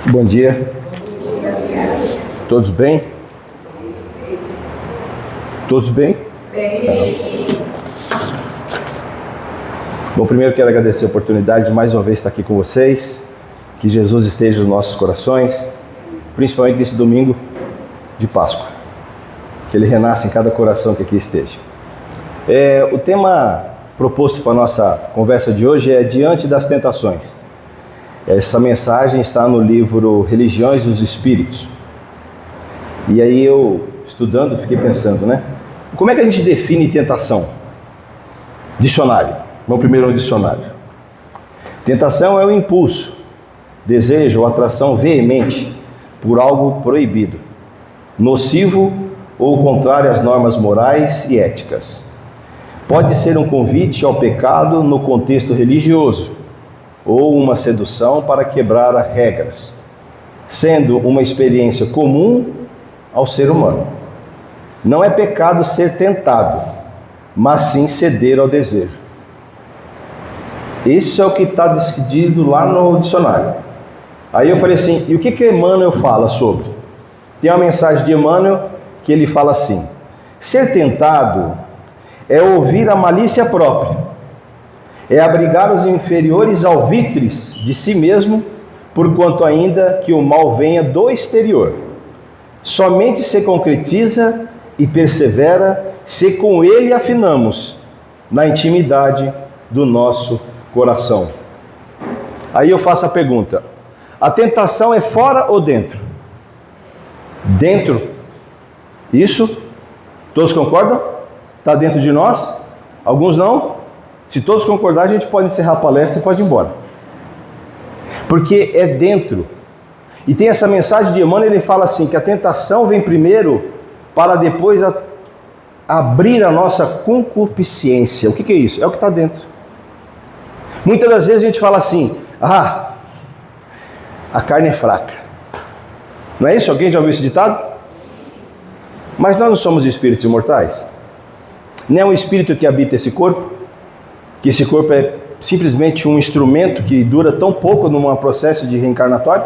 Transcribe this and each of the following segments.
Bom dia. Todos bem? Todos bem? Sim. Bom, primeiro quero agradecer a oportunidade de mais uma vez estar aqui com vocês. Que Jesus esteja nos nossos corações, principalmente nesse domingo de Páscoa. Que Ele renasça em cada coração que aqui esteja. O tema proposto para a nossa conversa de hoje é Diante das Tentações. Essa mensagem está no livro Religiões dos Espíritos. E aí eu, estudando, fiquei pensando, como é que a gente define tentação? Dicionário. Vamos primeiro ao dicionário. Tentação é o impulso, desejo ou atração veemente por algo proibido, nocivo ou contrário às normas morais e éticas. Pode ser um convite ao pecado no contexto religioso, ou uma sedução para quebrar as regras, sendo uma experiência comum ao ser humano. Não é pecado ser tentado, mas sim ceder ao desejo. Isso é o que está decidido lá no dicionário. Aí eu falei assim, e o que Emmanuel fala sobre? Tem uma mensagem de Emmanuel que ele fala assim: ser tentado é ouvir a malícia própria, é abrigar os inferiores alvitres de si mesmo, porquanto ainda que o mal venha do exterior. Somente se concretiza e persevera se com ele afinamos na intimidade do nosso coração. Aí eu faço a pergunta: a tentação é fora ou dentro? Dentro. Isso? Todos concordam? Está dentro de nós? Alguns não? Se todos concordarem, a gente pode encerrar a palestra e pode ir embora. Porque é dentro. E tem essa mensagem de Emmanuel, ele fala assim, que a tentação vem primeiro para depois abrir a nossa concupiscência. O que é isso? É o que está dentro. Muitas das vezes a gente fala assim, a carne é fraca. Não é isso? Alguém já ouviu esse ditado? Mas nós não somos espíritos imortais. Não é um espírito que habita esse corpo, que esse corpo é simplesmente um instrumento que dura tão pouco num processo de reencarnatório.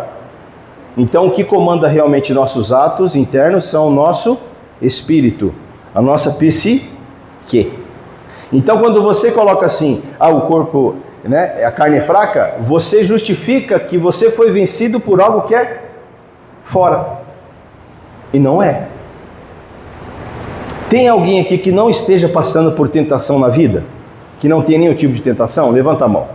Então o que comanda realmente nossos atos internos são o nosso espírito, a nossa psique. Então quando você coloca assim, o corpo, a carne é fraca, você justifica que você foi vencido por algo que é fora. E não é. Tem alguém aqui que não esteja passando por tentação na vida? Que não tem nenhum tipo de tentação? Levanta a mão.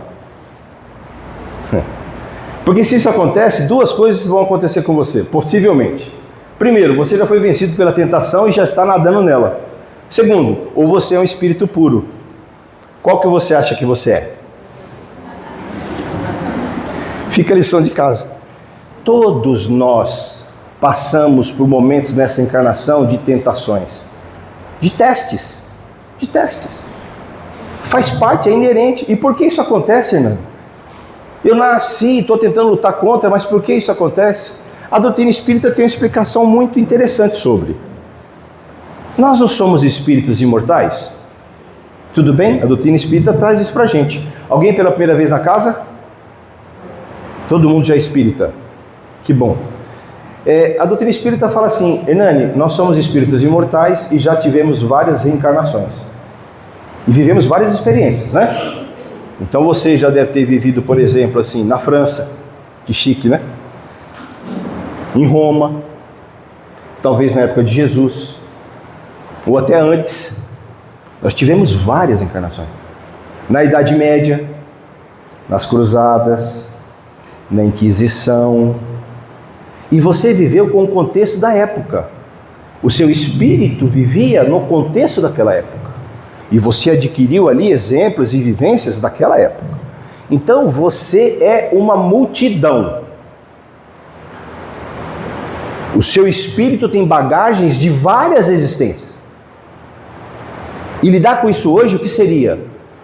Porque se isso acontece, duas coisas vão acontecer com você, possivelmente. Primeiro, você já foi vencido pela tentação e já está nadando nela. Segundo, ou você é um espírito puro. Qual que você acha que você é? Fica a lição de casa. Todos nós passamos por momentos nessa encarnação de tentações. De testes. Faz parte, é inerente. E por que isso acontece, irmão? Eu nasci, estou tentando lutar contra, mas por que isso acontece? A doutrina espírita tem uma explicação muito interessante sobre. Nós não somos espíritos imortais? Tudo bem? A doutrina espírita traz isso para a gente. Alguém pela primeira vez na casa? Todo mundo já é espírita. Que bom. A doutrina espírita fala assim, Hernani, nós somos espíritos imortais e já tivemos várias reencarnações. E vivemos várias experiências, Então você já deve ter vivido, por exemplo, assim, na França, que chique, Em Roma, talvez na época de Jesus, ou até antes. Nós tivemos várias encarnações. Na Idade Média, nas Cruzadas, na Inquisição. E você viveu com o contexto da época. O seu espírito vivia no contexto daquela época. E você adquiriu ali exemplos e vivências daquela época. Então você é uma multidão. O seu espírito tem bagagens de várias existências. E lidar com isso hoje, o que seria?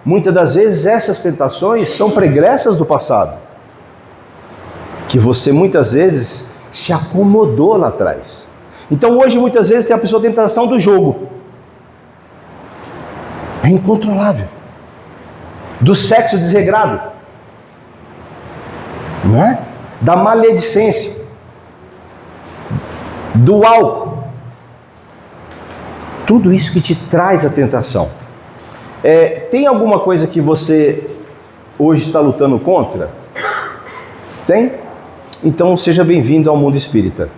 Muitas das vezes essas tentações são pregressas do passado. Que você muitas vezes se acomodou lá atrás. Então hoje muitas vezes tem a pessoa tentação do jogo. É incontrolável. Do sexo desregrado. Não é? da maledicência, do álcool. Tudo isso que te traz a tentação. Tem alguma coisa que você hoje está lutando contra? Tem? Então seja bem-vindo ao mundo espírita.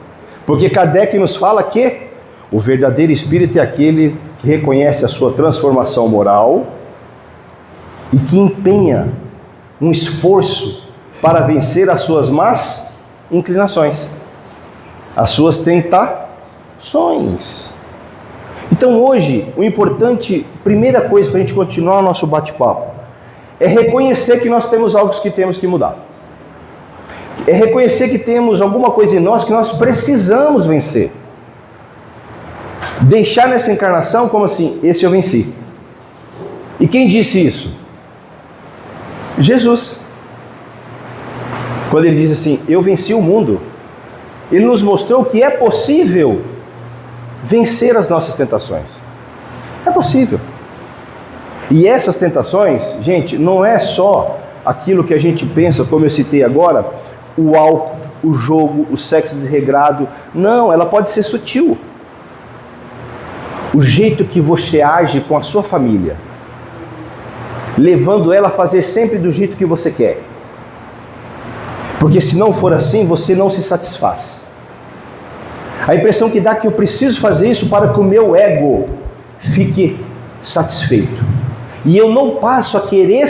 Porque Kardec nos fala que o verdadeiro espírita é aquele que reconhece a sua transformação moral e que empenha um esforço para vencer as suas más inclinações, as suas tentações. Então hoje, o importante, primeira coisa para a gente continuar o nosso bate-papo, é reconhecer que nós temos algo que temos que mudar. É reconhecer que temos alguma coisa em nós que nós precisamos vencer. Deixar nessa encarnação como assim, esse eu venci. E quem disse isso? Jesus. Quando ele diz assim, eu venci o mundo, ele nos mostrou que é possível vencer as nossas tentações. É possível. E essas tentações, gente, não é só aquilo que a gente pensa, como eu citei agora, o álcool, o jogo, o sexo desregrado. Não, ela pode ser sutil. O jeito que você age com a sua família, levando ela a fazer sempre do jeito que você quer. Porque se não for assim, você não se satisfaz. A impressão que dá é que eu preciso fazer isso para que o meu ego fique satisfeito. E eu não passo a querer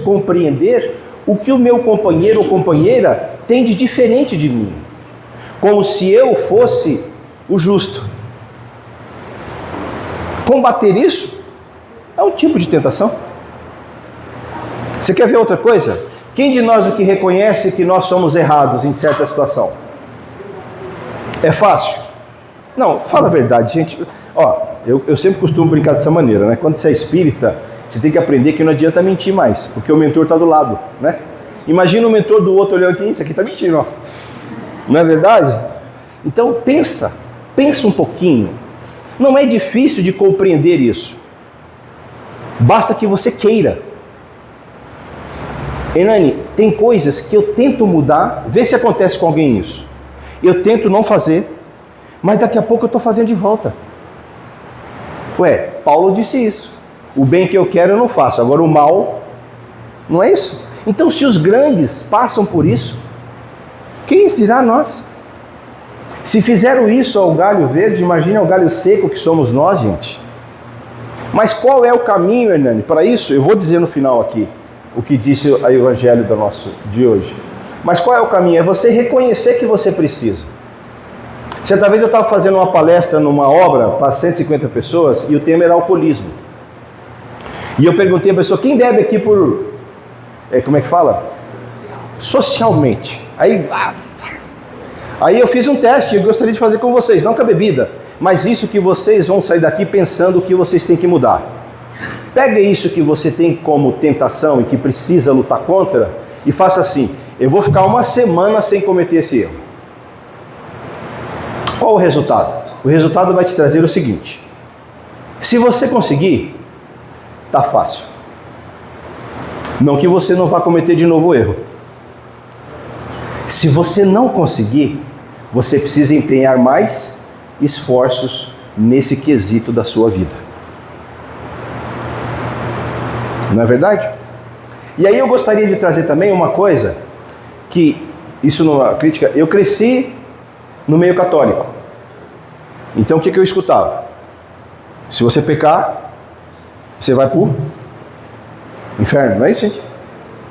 compreender o que o meu companheiro ou companheira tem de diferente de mim. Como se eu fosse o justo. Combater isso é um tipo de tentação. Você quer ver outra coisa? Quem de nós aqui reconhece que nós somos errados em certa situação? É fácil? Não, fala a verdade, gente. Eu sempre costumo brincar dessa maneira, né? Quando você é espírita, você tem que aprender que não adianta mentir mais, porque o mentor está do lado, né? Imagina o mentor do outro olhando aqui, isso aqui está mentindo, ó. Não é verdade? Então pensa um pouquinho. Não é difícil de compreender isso. Basta que você queira. Hernani, tem coisas que eu tento mudar, vê se acontece com alguém isso. Eu tento não fazer, mas daqui a pouco eu estou fazendo de volta. Paulo disse isso. O bem que eu quero eu não faço, agora o mal, não é isso? Então se os grandes passam por isso, quem dirá nós? Se fizeram isso ao galho verde, imagine ao galho seco que somos nós, gente. Mas qual é o caminho, Hernani, para isso? Eu vou dizer no final aqui o que disse o evangelho de hoje. Mas qual é o caminho? É você reconhecer que você precisa. Certa vez eu estava fazendo uma palestra numa obra para 150 pessoas e o tema era alcoolismo. E eu perguntei à pessoa, quem bebe aqui por... como é que fala? Socialmente. Aí eu fiz um teste e eu gostaria de fazer com vocês, não com a bebida, mas isso que vocês vão sair daqui pensando que vocês têm que mudar. Pega isso que você tem como tentação e que precisa lutar contra e faça assim, eu vou ficar uma semana sem cometer esse erro. Qual o resultado? O resultado vai te trazer o seguinte, se você conseguir, tá fácil. Não que você não vá cometer de novo o erro. Se você não conseguir, você precisa empenhar mais esforços nesse quesito da sua vida. Não é verdade? E aí eu gostaria de trazer também uma coisa, que isso não é crítica, eu cresci no meio católico. Então o que eu escutava? Se você pecar, você vai pro inferno, não é isso, gente?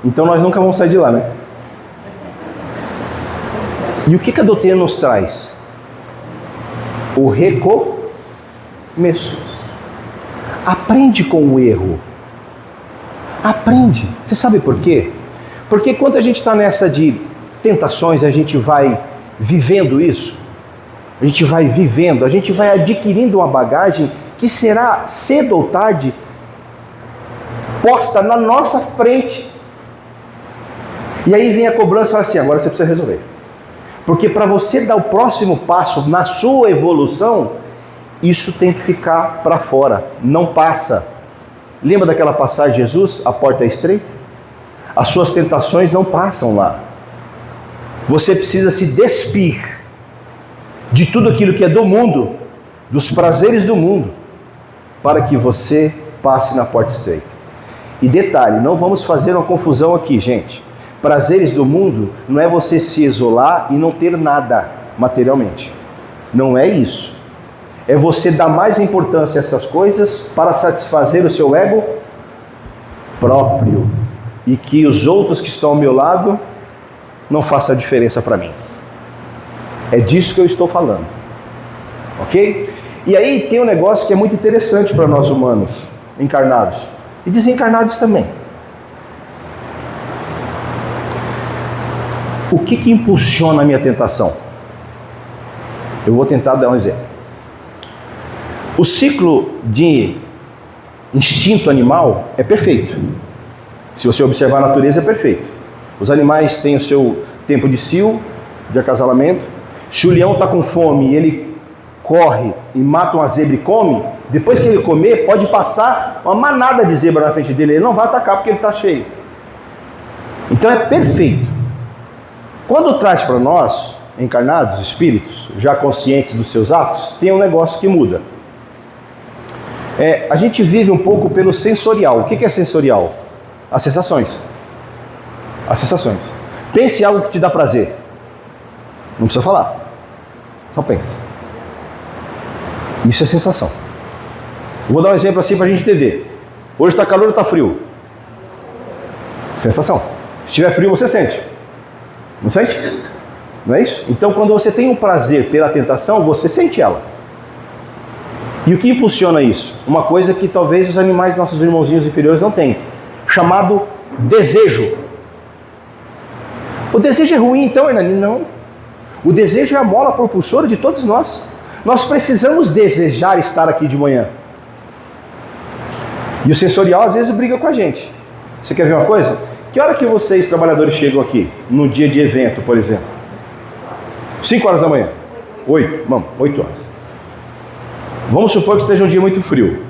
Então nós nunca vamos sair de lá, né? E o que a doutrina nos traz? O recomeço. Aprende com o erro. Aprende. Você sabe por quê? Porque quando a gente está nessa de tentações, a gente vai vivendo isso, a gente vai vivendo, a gente vai adquirindo uma bagagem que será cedo ou tarde posta na nossa frente. E aí vem a cobrança e fala assim, agora você precisa resolver. Porque para você dar o próximo passo na sua evolução, isso tem que ficar para fora, não passa. Lembra daquela passagem de Jesus, a porta é estreita? As suas tentações não passam lá. Você precisa se despir de tudo aquilo que é do mundo, dos prazeres do mundo, para que você passe na porta estreita. E detalhe, não vamos fazer uma confusão aqui, gente. Prazeres do mundo não é você se isolar e não ter nada materialmente. Não é isso. É você dar mais importância a essas coisas para satisfazer o seu ego próprio. E que os outros que estão ao meu lado não façam a diferença para mim. É disso que eu estou falando. Ok? E aí tem um negócio que é muito interessante para nós humanos, encarnados. E desencarnados também. O que impulsiona a minha tentação? Eu vou tentar dar um exemplo. O ciclo de instinto animal é perfeito. Se você observar a natureza, é perfeito. Os animais têm o seu tempo de cio, de acasalamento. Se o leão está com fome e ele corre e mata uma zebra e come, depois que ele comer, pode passar uma manada de zebra na frente dele. Ele não vai atacar porque ele está cheio. Então é perfeito. Quando traz para nós, encarnados, espíritos, já conscientes dos seus atos, tem um negócio que muda. A gente vive um pouco pelo sensorial. O que é sensorial? As sensações. As sensações. Pense em algo que te dá prazer. Não precisa falar. Só pensa. Isso é sensação. Eu vou dar um exemplo assim para a gente entender. Hoje está calor ou está frio? Sensação. Se estiver frio, você sente. Não sente? Não é isso? Então, quando você tem um prazer pela tentação, você sente ela. E o que impulsiona isso? Uma coisa que talvez os animais, nossos irmãozinhos inferiores, não têm. Chamado desejo. O desejo é ruim, então, Hernani? Não. O desejo é a mola propulsora de todos nós. Nós precisamos desejar estar aqui de manhã. E o sensorial às vezes briga com a gente. Você quer ver uma coisa? Que hora que vocês, trabalhadores, chegam aqui? No dia de evento, por exemplo? 5 horas da manhã? 8? Vamos, 8 horas. Vamos supor que esteja um dia muito frio.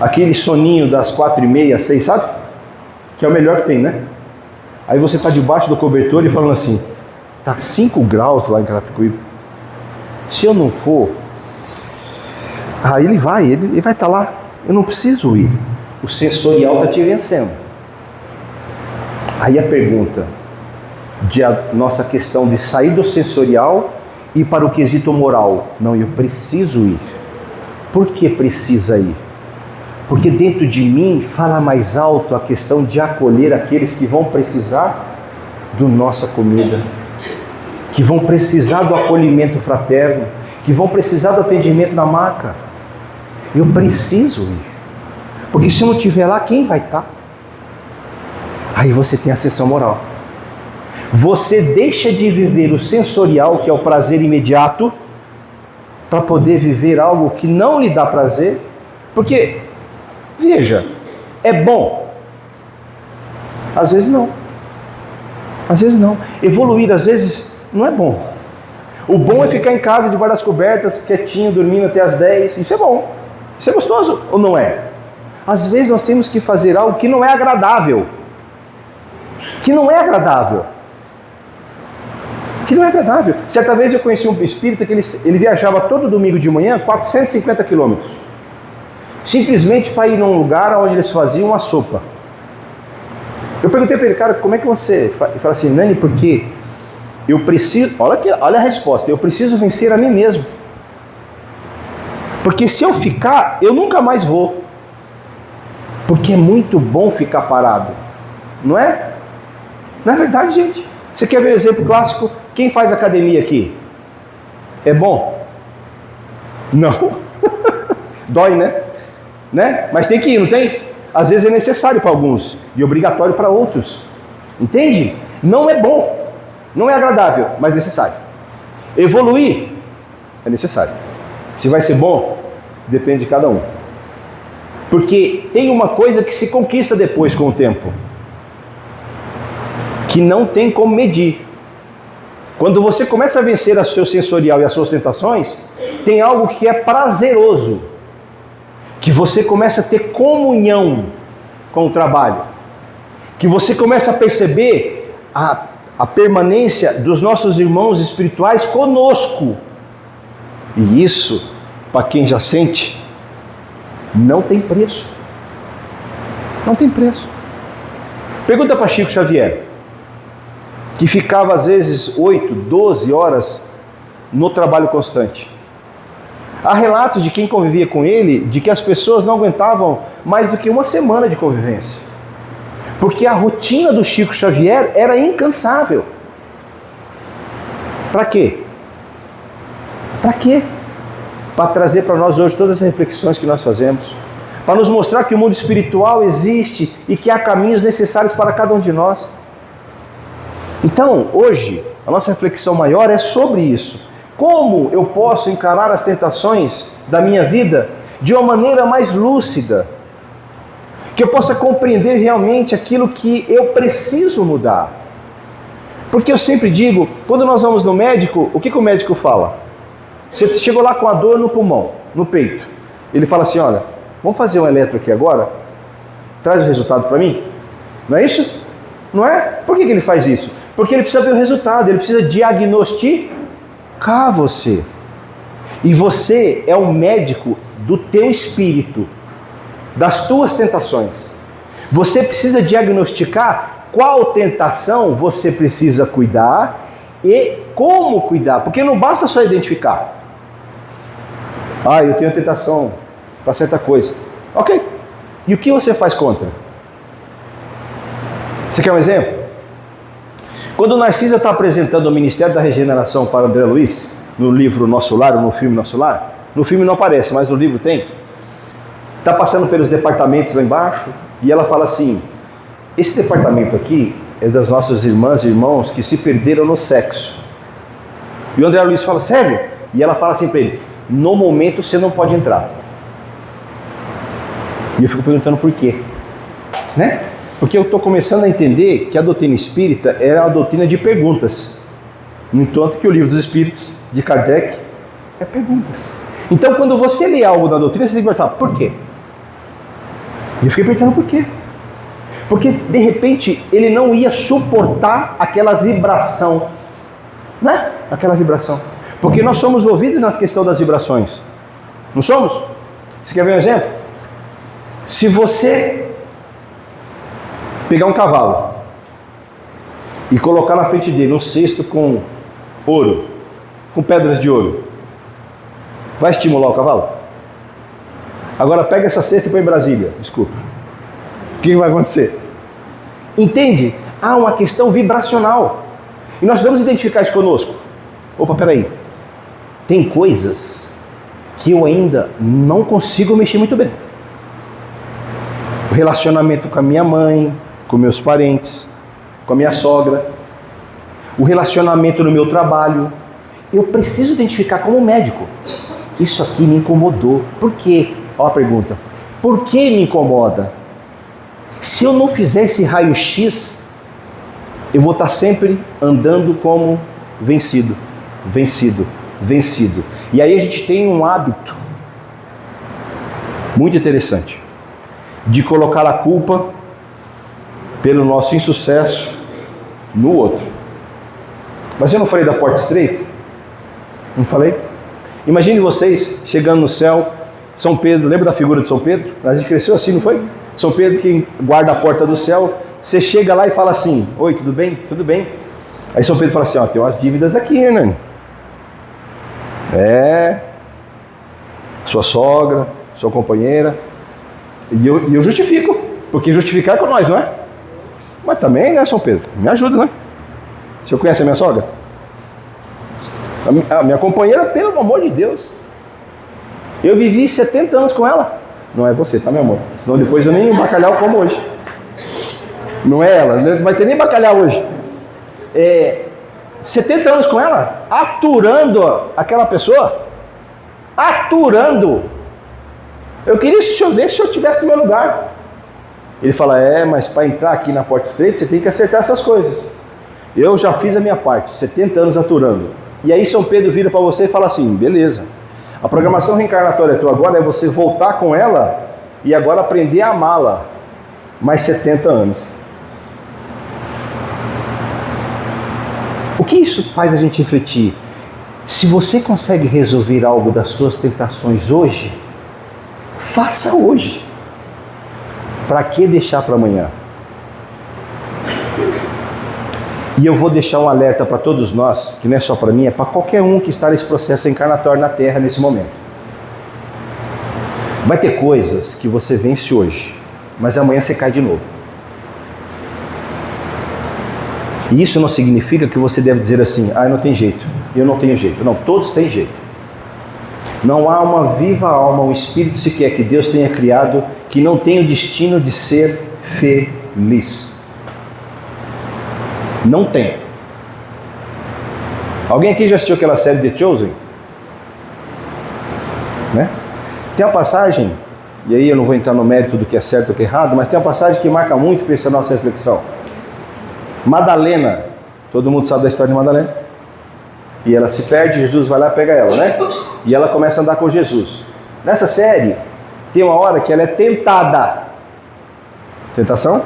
Aquele soninho das 4h30, 6, sabe? Que é o melhor que tem, né? Aí você está debaixo do cobertor e falando assim, tá 5 graus lá em Carapicuíba. Se eu não for, ele vai estar lá. Eu não preciso ir. O sensorial está te vencendo. Aí a pergunta de a nossa questão de sair do sensorial e para o quesito moral. Não, eu preciso ir. Por que precisa ir? Porque dentro de mim fala mais alto a questão de acolher aqueles que vão precisar da nossa comida, que vão precisar do acolhimento fraterno, que vão precisar do atendimento na maca. Eu preciso ir. Porque se eu não estiver lá, quem vai estar? Aí você tem a ascensão moral. Você deixa de viver o sensorial, que é o prazer imediato, para poder viver algo que não lhe dá prazer. Porque, veja, é bom? Às vezes não. Às vezes não. Evoluir, às vezes, não é bom. O bom é ficar em casa, debaixo das cobertas, quietinho, dormindo até as 10. Isso é bom. Isso é gostoso ou não é? Às vezes nós temos que fazer algo que não é agradável. Que não é agradável. Que não é agradável. Certa vez eu conheci um espírita que ele viajava todo domingo de manhã 450 quilômetros. Simplesmente para ir num lugar onde eles faziam uma sopa. Eu perguntei para ele, cara, como é que você... Ele fala assim, Nani, porque eu preciso... Olha a resposta. Eu preciso vencer a mim mesmo. Porque se eu ficar, eu nunca mais vou. Porque é muito bom ficar parado. Não é? Não é verdade, gente? Você quer ver um exemplo clássico? Quem faz academia aqui? É bom? Não. Dói, né? Mas tem que ir, não tem? Às vezes é necessário para alguns e obrigatório para outros. Entende? Não é bom. Não é agradável, mas necessário. Evoluir é necessário. Se vai ser bom, depende de cada um. Porque tem uma coisa que se conquista depois com o tempo, que não tem como medir. Quando você começa a vencer o seu sensorial e as suas tentações, tem algo que é prazeroso, que você começa a ter comunhão com o trabalho, que você começa a perceber a permanência dos nossos irmãos espirituais conosco. E isso, para quem já sente, não tem preço. Não tem preço. Pergunta para Chico Xavier, que ficava às vezes 8, 12 horas no trabalho constante. Há relatos de quem convivia com ele, de que as pessoas não aguentavam mais do que uma semana de convivência. Porque a rotina do Chico Xavier era incansável. Para quê? Para quê? Para trazer para nós hoje todas as reflexões que nós fazemos. Para nos mostrar que o mundo espiritual existe e que há caminhos necessários para cada um de nós. Então, hoje, a nossa reflexão maior é sobre isso. Como eu posso encarar as tentações da minha vida de uma maneira mais lúcida? Que eu possa compreender realmente aquilo que eu preciso mudar. Porque eu sempre digo, quando nós vamos no médico, o que o médico fala? Você chegou lá com a dor no pulmão, no peito. Ele fala assim, olha, vamos fazer um eletro aqui agora? Traz o resultado para mim? Não é isso? Não é? Por que ele faz isso? Porque ele precisa ver o resultado, ele precisa diagnosticar você. E você é o médico do teu espírito, das tuas tentações. Você precisa diagnosticar qual tentação você precisa cuidar e como cuidar, porque não basta só identificar. Ah, eu tenho tentação para certa coisa. Ok. E o que você faz contra? Você quer um exemplo? Quando o Narcisa está apresentando o Ministério da Regeneração para André Luiz, no livro Nosso Lar, ou no filme Nosso Lar, no filme não aparece, mas no livro tem, está passando pelos departamentos lá embaixo, e ela fala assim, esse departamento aqui é das nossas irmãs e irmãos que se perderam no sexo. E o André Luiz fala, sério? E ela fala assim para ele, no momento você não pode entrar. E eu fico perguntando por quê, né? Porque eu estou começando a entender que a doutrina espírita era uma doutrina de perguntas. No entanto que o livro dos Espíritos, de Kardec, é perguntas. Então quando você lê algo da doutrina, você tem que pensar, por quê? E eu fiquei perguntando por quê. Porque de repente ele não ia suportar aquela vibração. Né? Aquela vibração. Porque nós somos ouvidos nas questões das vibrações. Não somos? Você quer ver um exemplo? Se você pegar um cavalo e colocar na frente dele um cesto com ouro, com pedras de ouro, vai estimular o cavalo? Agora pega essa cesta e põe em Brasília, desculpa. O que vai acontecer? Entende? Há uma questão vibracional. E nós devemos identificar isso conosco. Opa, peraí. Tem coisas que eu ainda não consigo mexer muito bem. O relacionamento com a minha mãe, com meus parentes, com a minha sogra, o relacionamento no meu trabalho. Eu preciso identificar como médico. Isso aqui me incomodou. Por quê? Olha a pergunta. Por que me incomoda? Se eu não fizer esse raio-x, eu vou estar sempre andando como vencido, vencido, vencido. E aí a gente tem um hábito muito interessante de colocar a culpa pelo nosso insucesso no outro. Mas eu não falei da porta estreita? Não falei? Imagine vocês chegando no céu, São Pedro, lembra da figura de São Pedro? A gente cresceu assim, não foi? São Pedro que guarda a porta do céu, você chega lá e fala assim, oi, tudo bem? Tudo bem. Aí São Pedro fala assim, ó, tem umas dívidas aqui, né? Sua sogra, sua companheira. E eu justifico, porque justificar é com nós, não é? Mas também, né, São Pedro? Me ajuda, né? O senhor conhece a minha sogra? A minha companheira, pelo amor de Deus. Eu vivi 70 anos com ela. Não é você, tá, meu amor? Senão depois eu nem bacalhau como hoje. Não é ela, não vai ter nem bacalhau hoje. 70 anos com ela, aturando aquela pessoa. Aturando. Eu queria se eu ver se eu tivesse no meu lugar. Ele fala, mas para entrar aqui na porta estreita, você tem que acertar essas coisas. Eu já fiz a minha parte, 70 anos aturando. E aí São Pedro vira para você e fala assim, beleza. A programação reencarnatória tua agora é você voltar com ela e agora aprender a amá-la. Mais 70 anos. O que isso faz a gente refletir? Se você consegue resolver algo das suas tentações hoje, faça hoje. Para que deixar para amanhã? E eu vou deixar um alerta para todos nós, que não é só para mim, é para qualquer um que está nesse processo encarnatório na Terra nesse momento. Vai ter coisas que você vence hoje, mas amanhã você cai de novo. E isso não significa que você deve dizer assim, não tem jeito, eu não tenho jeito. Não, todos têm jeito. Não há uma viva alma, um espírito sequer que Deus tenha criado que não tenha o destino de ser feliz. Não tem. Alguém aqui já assistiu aquela série The Chosen? Né? Tem uma passagem, e aí eu não vou entrar no mérito do que é certo ou que é errado, mas tem uma passagem que marca muito para essa nossa reflexão. Madalena, todo mundo sabe da história de Madalena? E ela se perde, Jesus vai lá e pega ela, né? E ela começa a andar com Jesus. Nessa série, tem uma hora que ela é tentada. Tentação?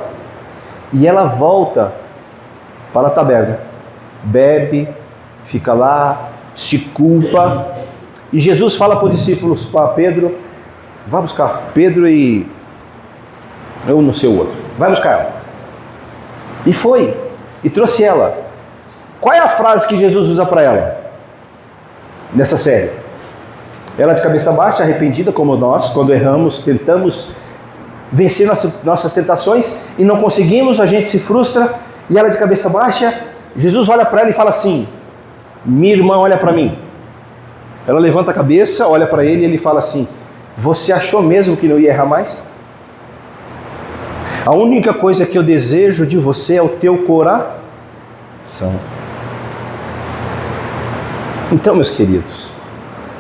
E ela volta para a taberna. Bebe, fica lá, se culpa. E Jesus fala para os discípulos, para Pedro, vai buscar Pedro e eu não sei o outro. Vai buscar ela. E foi, e trouxe ela. Qual é a frase que Jesus usa para ela? Nessa série. Ela de cabeça baixa, arrependida como nós, quando erramos, tentamos vencer nossas tentações e não conseguimos, a gente se frustra, e ela de cabeça baixa, Jesus olha para ela e fala assim, minha irmã, olha para mim. Ela levanta a cabeça, olha para ele e ele fala assim, você achou mesmo que não ia errar mais? A única coisa que eu desejo de você é o teu coração. Então, meus queridos,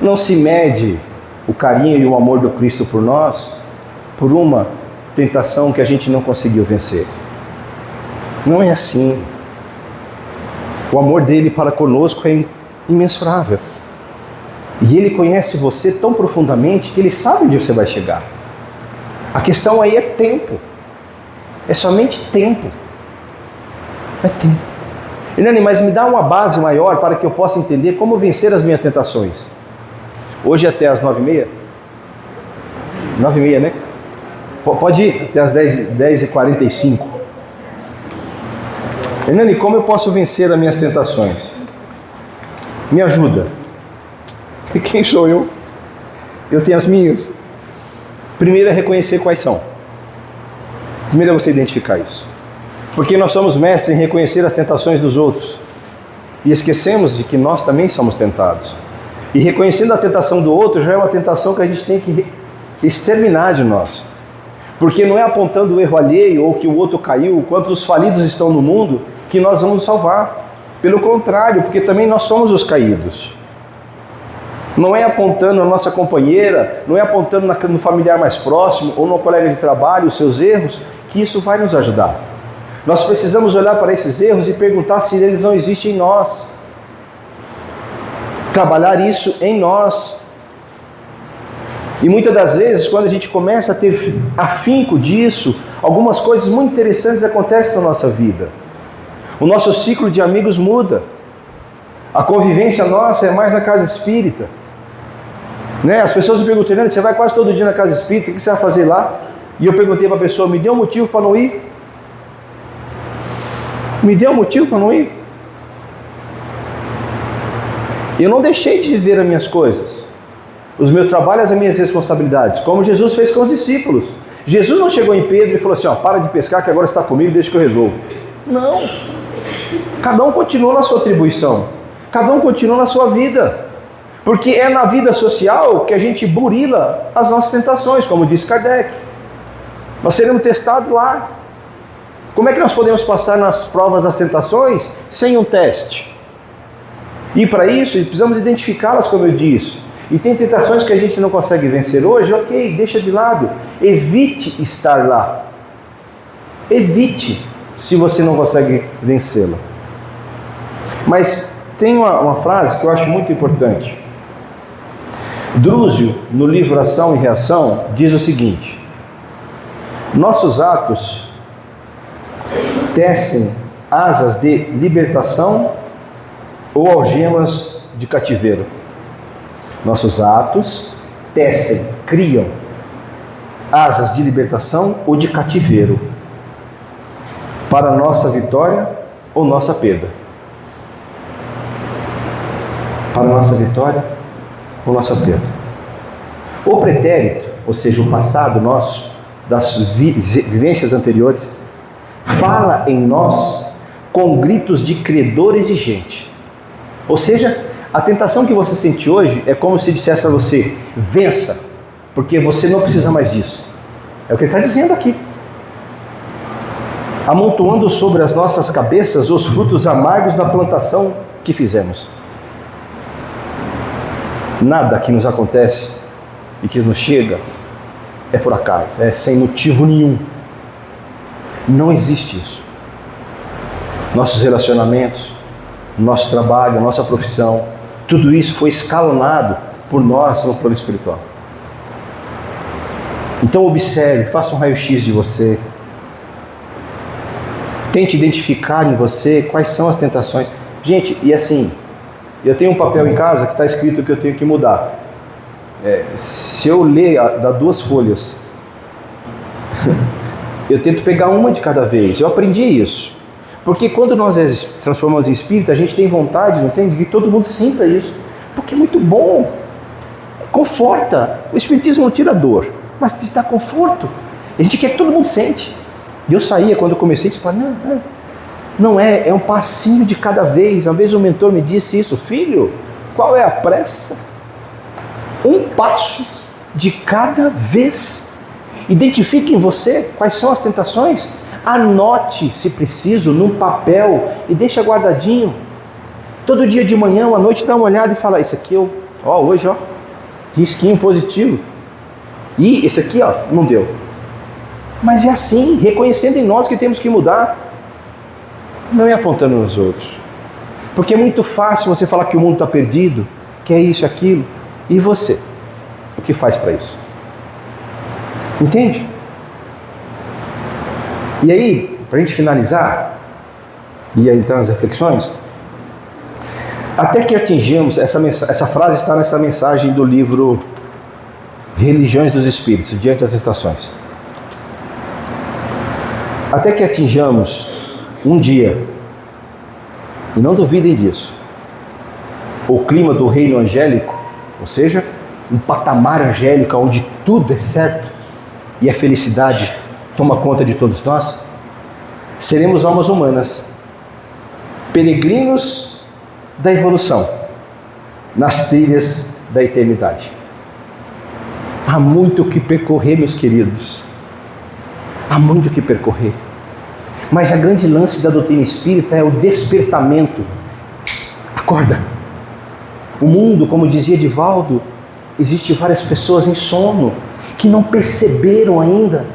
não se mede o carinho e o amor do Cristo por nós por uma tentação que a gente não conseguiu vencer. Não é assim. O amor dele para conosco é imensurável. E ele conhece você tão profundamente que ele sabe onde você vai chegar. A questão aí é tempo. É somente tempo. É tempo. Hernani, mas me dá uma base maior para que eu possa entender como vencer as minhas tentações. Hoje até as 9h30? 9h30, né? Pode ir até as 10h45. Hernani, como eu posso vencer as minhas tentações? Me ajuda. Quem sou eu? Eu tenho as minhas. Primeiro é reconhecer quais são. Primeiro é você identificar isso. Porque nós somos mestres em reconhecer as tentações dos outros. E esquecemos de que nós também somos tentados. E reconhecendo a tentação do outro já é uma tentação que a gente tem que exterminar de nós. Porque não é apontando o erro alheio ou que o outro caiu, quantos falidos estão no mundo, que nós vamos nos salvar. Pelo contrário, porque também nós somos os caídos. Não é apontando a nossa companheira, não é apontando no familiar mais próximo ou no colega de trabalho os seus erros, que isso vai nos ajudar. Nós precisamos olhar para esses erros e perguntar se eles não existem em nós. Trabalhar isso em nós. E muitas das vezes, quando a gente começa a ter afinco disso, algumas coisas muito interessantes acontecem na nossa vida. O nosso ciclo de amigos muda. A convivência nossa é mais na casa espírita. Né? As pessoas me perguntam, você vai quase todo dia na casa espírita, o que você vai fazer lá? E eu perguntei para a pessoa, me deu um motivo para não ir? Me deu um motivo para não ir? Eu não deixei de viver as minhas coisas, os meus trabalhos, as minhas responsabilidades, como Jesus fez com os discípulos. Jesus não chegou em Pedro e falou assim, para de pescar que agora está comigo, deixa que eu resolvo. Não. Cada um continua na sua atribuição, cada um continua na sua vida, porque é na vida social que a gente burila as nossas tentações, como disse Kardec. Nós seremos testados lá. Como é que nós podemos passar nas provas das tentações sem um teste? E para isso, precisamos identificá-las, como eu disse. E tem tentações que a gente não consegue vencer hoje, ok, deixa de lado. Evite estar lá. Evite, se você não consegue vencê-la. Mas tem uma frase que eu acho muito importante. Drúzio, no livro Ação e Reação, diz o seguinte: nossos atos tecem asas de libertação ou algemas de cativeiro. Nossos atos tecem, criam asas de libertação ou de cativeiro para nossa vitória ou nossa perda. Para nossa vitória ou nossa perda. O pretérito, ou seja, o passado nosso, das vivências anteriores, fala em nós com gritos de credor exigente. Ou seja, a tentação que você sente hoje é como se dissesse para você: vença, porque você não precisa mais disso. É o que ele está dizendo aqui. Amontoando sobre as nossas cabeças os frutos amargos da plantação que fizemos. Nada que nos acontece e que nos chega é por acaso, é sem motivo nenhum. Não existe isso. Nossos relacionamentos, nosso trabalho, nossa profissão, tudo isso foi escalonado por nós no plano espiritual. Então observe, faça um raio-x de você. Tente identificar em você quais são as tentações. Gente, e assim, eu tenho um papel em casa que está escrito que eu tenho que mudar. Se eu ler, dá 2 folhas. Eu tento pegar uma de cada vez. Eu aprendi isso. Porque quando nós transformamos em espírito, a gente tem vontade, não tem? De que todo mundo sinta isso. Porque é muito bom. Conforta. O espiritismo não tira dor, mas te dá conforto. A gente quer que todo mundo sente. E eu saía, quando eu comecei, e disse: não é um passinho de cada vez. Uma vez um mentor me disse isso: filho, qual é a pressa? Um passo de cada vez. Identifique em você quais são as tentações. Anote, se preciso, num papel e deixa guardadinho. Todo dia de manhã ou à noite dá uma olhada e fala: isso aqui hoje, risquinho positivo. E esse aqui, não deu. Mas é assim, reconhecendo em nós que temos que mudar. Não é apontando nos outros. Porque é muito fácil você falar que o mundo está perdido, que é isso, aquilo. E você? O que faz para isso? Entende? E aí, para a gente finalizar, e aí entrar nas reflexões, até que atingimos, essa frase está nessa mensagem do livro Religiões dos Espíritos, Diante das Estações. Até que atinjamos um dia, e não duvidem disso, o clima do reino angélico, ou seja, um patamar angélico onde tudo é certo e a felicidade toma conta de todos nós, seremos almas humanas, peregrinos da evolução, nas trilhas da eternidade. Há muito o que percorrer, meus queridos. Há muito o que percorrer. Mas a grande lance da doutrina espírita é o despertamento. Acorda! O mundo, como dizia Divaldo, existe várias pessoas em sono que não perceberam ainda.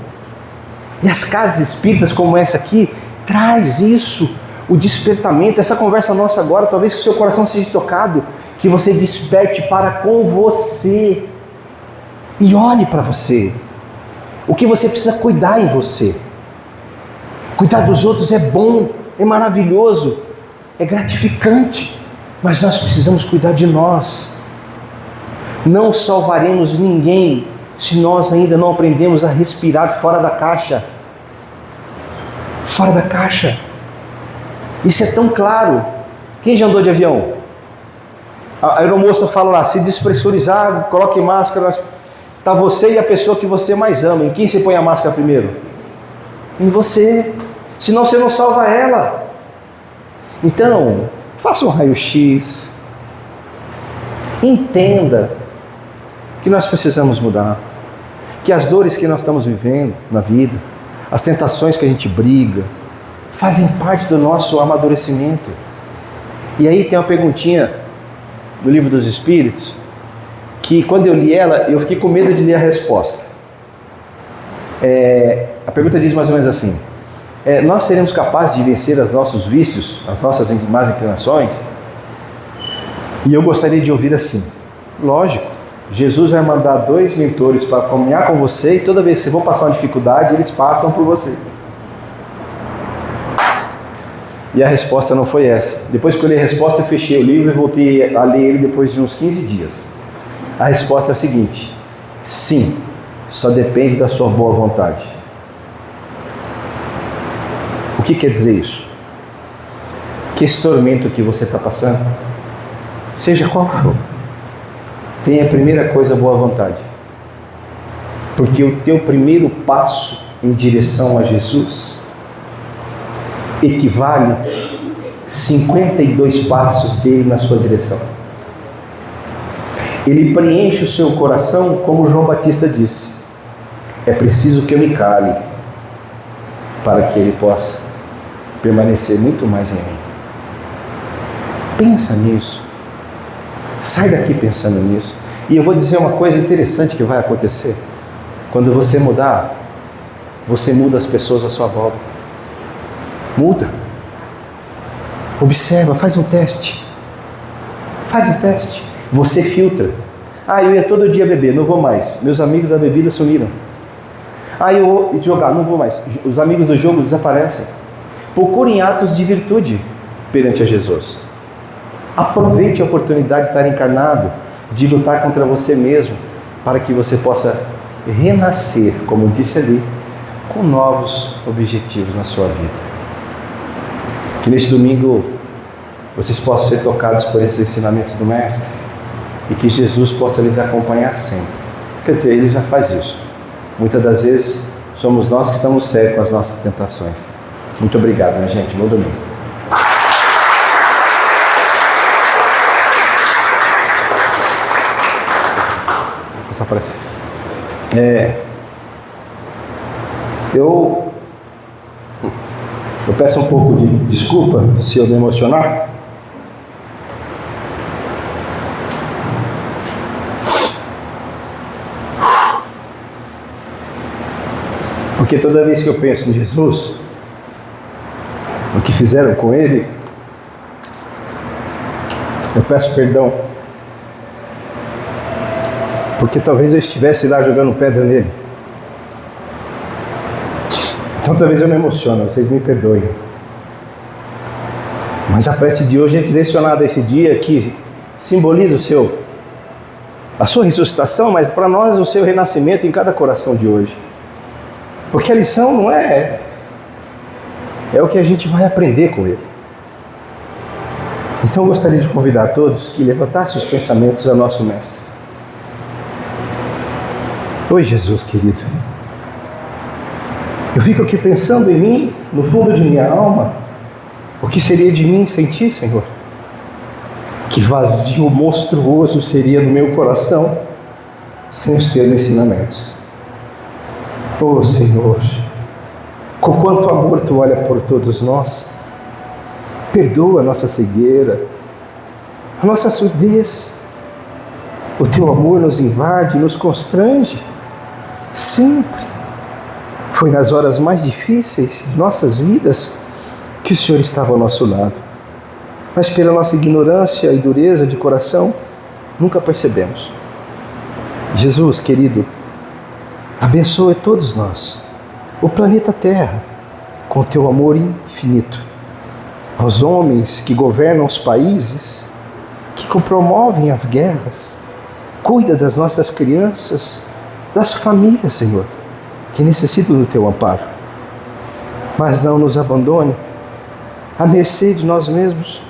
E as casas espíritas como essa aqui traz isso, o despertamento. Essa conversa nossa agora, talvez que o seu coração seja tocado, que você desperte para com você e olhe para você. O que você precisa cuidar em você. Cuidar dos outros é bom, é maravilhoso, é gratificante, mas nós precisamos cuidar de nós. Não salvaremos ninguém se nós ainda não aprendemos a respirar fora da caixa. Fora da caixa. Isso é tão claro. Quem já andou de avião? A aeromoça fala lá: se despressurizar, coloque máscara. Está você e a pessoa que você mais ama. Em quem você põe a máscara primeiro? Em você. Senão você não salva ela. Então, faça um raio-x. Entenda que nós precisamos mudar. Que as dores que nós estamos vivendo na vida, as tentações que a gente briga, fazem parte do nosso amadurecimento. E aí tem uma perguntinha no Livro dos Espíritos, que quando eu li ela, eu fiquei com medo de ler a resposta. A pergunta diz mais ou menos assim: nós seremos capazes de vencer os nossos vícios, as nossas más inclinações? E eu gostaria de ouvir assim: lógico. Jesus vai mandar 2 mentores para caminhar com você, e toda vez que você for passar uma dificuldade, eles passam por você. E a resposta não foi essa. Depois que eu li a resposta, eu fechei o livro e voltei a ler ele depois de uns 15 dias. A resposta é a seguinte: sim, só depende da sua boa vontade. O que quer dizer isso? Que esse tormento que você está passando, seja qual for, tenha a primeira coisa, boa vontade. Porque o teu primeiro passo em direção a Jesus equivale 52 passos dele na sua direção. Ele preenche o seu coração, como João Batista disse: é preciso que eu me cale para que ele possa permanecer muito mais em mim. Pensa nisso. Sai daqui pensando nisso. E eu vou dizer uma coisa interessante que vai acontecer. Quando você mudar, você muda as pessoas à sua volta. Muda. Observa, faz um teste. Faz um teste. Você filtra. Eu ia todo dia beber, não vou mais. Meus amigos da bebida sumiram. Eu vou jogar, não vou mais. Os amigos do jogo desaparecem. Procurem atos de virtude perante a Jesus. Aproveite a oportunidade de estar encarnado, de lutar contra você mesmo, para que você possa renascer, como disse ali, com novos objetivos na sua vida. Que neste domingo vocês possam ser tocados por esses ensinamentos do Mestre e que Jesus possa lhes acompanhar sempre. Quer dizer, Ele já faz isso. Muitas das vezes somos nós que estamos cegos com as nossas tentações. Muito obrigado, minha gente. Bom domingo. Só aparece. Eu peço um pouco de desculpa se eu me emocionar. Porque toda vez que eu penso em Jesus, o que fizeram com Ele, eu peço perdão. Porque talvez eu estivesse lá jogando pedra nele. Então talvez eu me emocione, vocês me perdoem. Mas a prece de hoje é direcionada a esse dia que simboliza a sua ressuscitação, mas para nós o seu renascimento em cada coração de hoje. Porque a lição não é o que a gente vai aprender com ele. Então eu gostaria de convidar todos que levantassem os pensamentos ao nosso Mestre. Oi, Jesus querido. Eu fico aqui pensando em mim, no fundo de minha alma, o que seria de mim sem ti, Senhor? Que vazio monstruoso seria do meu coração sem os teus ensinamentos. Oh, Senhor, com quanto amor tu olha por todos nós. Perdoa a nossa cegueira, a nossa surdez. O teu amor nos invade, nos constrange. Sempre. Foi nas horas mais difíceis de nossas vidas que o Senhor estava ao nosso lado. Mas pela nossa ignorância e dureza de coração, nunca percebemos. Jesus, querido, abençoe todos nós, o planeta Terra, com teu amor infinito. Aos homens que governam os países, que promovem as guerras, cuida das nossas crianças, das famílias, Senhor, que necessitam do teu amparo. Mas não nos abandone à mercê de nós mesmos,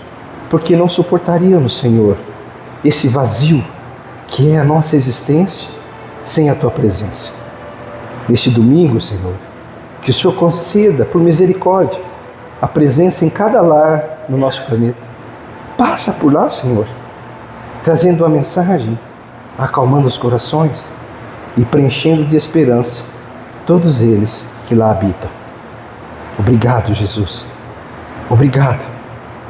porque não suportaríamos, Senhor, esse vazio que é a nossa existência sem a tua presença. Neste domingo, Senhor, que o Senhor conceda, por misericórdia, a presença em cada lar no nosso planeta. Passa por lá, Senhor, trazendo a mensagem, acalmando os corações e preenchendo de esperança todos eles que lá habitam. Obrigado, Jesus. Obrigado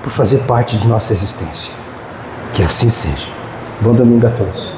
por fazer parte de nossa existência. Que assim seja. Bom domingo a todos.